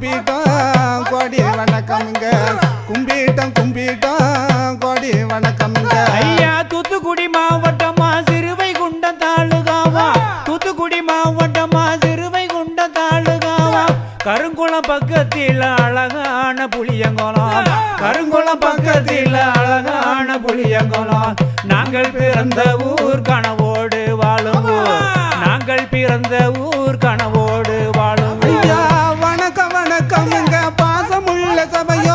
கும்பிட்டோம் கோடி வணக்கம்ங்க கும்பிட்டோம் கோடி வணக்கம்ங்க ஐயா தூத்துக்குடி மாவட்டமா சிறுவைகுண்டம் தாலுகாவா தூத்துக்குடி மாவட்டமா சிறுவைகுண்டம் தாலுகாவா கருங்குளம் பக்கத்தில் அழகான புளியங்குளம் கருங்குளம் பக்கத்தில் அழகான புளியங்குளம் நாங்கள் பிறந்த ஊர் கனவோடு வாழும் நாங்கள் பிறந்த ஊர் கனவோடு வாழும் ஐயா வணக்கம் வணக்கம்ங்க பாசமுள்ள சபைய